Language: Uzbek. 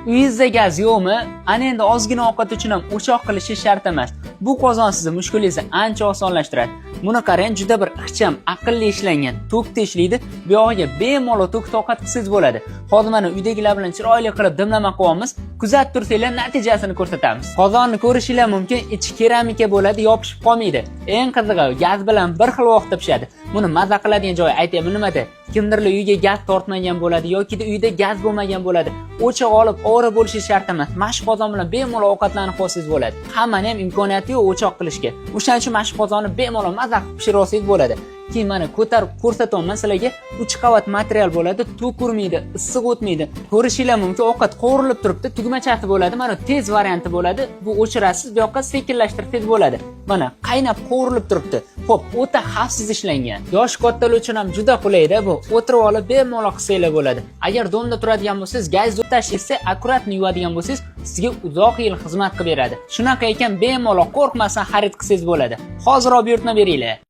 Uyingizda gaz yo'qmi? Ana endi ozgina ovqat uchun ham o'choq qilishi shart emas. Bu qozon sizning mushkulingizni ancha osonlashtiradi. Buni qarang, juda bir ixcham, aqlli ishlangan. Tokda ishlaydi. Bu yog'iga bemalol tokda ovqat qilsangiz bo'ladi. Hozir mana uydagilar bilan chiroyli qilib dimlama qo'yamiz. Kuzatib tursanglar natijasini ko'rsatamiz. Qozonni ko'rishinglar mumkin, ichi keramika bo'ladi, yopishib qolmaydi. Eng qizig'i, gaz bilan bir xil vaqtda pishadi. Buni maza qiladigan joyi aytaymi nimada? Kimdirlar uyga gaz tortmagan bo'ladi yoki uyda gaz bo'lmagan bo'ladi. O'choq olib ovora bo'lishi shart emas. Mashq qozon bilan bemalol ovqatlanib qo'ysangiz bo'ladi. Hammani ham imkoniyati yo'q o'choq qilishga. O'shaning uchun mashq qozonni bemalol maza qilib pishirib olsangiz bo'ladi. Keyin mana ko'tarib ko'rsataman sizlarga. 3 qavat material bo'ladi, to'k urmaydi, issiq o'tmaydi. Ko'rishinglar mumkin, ovqat qovurilib turibdi, tugmachasi bo'ladi. Mana tez varianti bo'ladi. Bu o'chirasiz, bu yoqqa sekinlashtirib bo'ladi. Mana qaynab qovurilib turibdi. Xo'p, o'ta xavfsiz ishlangan. Yosh kattalar uchun ham juda qulayda bu. O'tirib olib bemalol qilsanglar bo'ladi. Agar domda turadigan bo'lsangiz, gaz tashiysa, akkuratni yuvadigan bo'lsangiz, sizga uzoq yil xizmat qilib beradi. Shunaqa ekan, bemalol qo'rqmasdan xarid qilsangiz bo'ladi. Hozir olib buyurtma beringlar.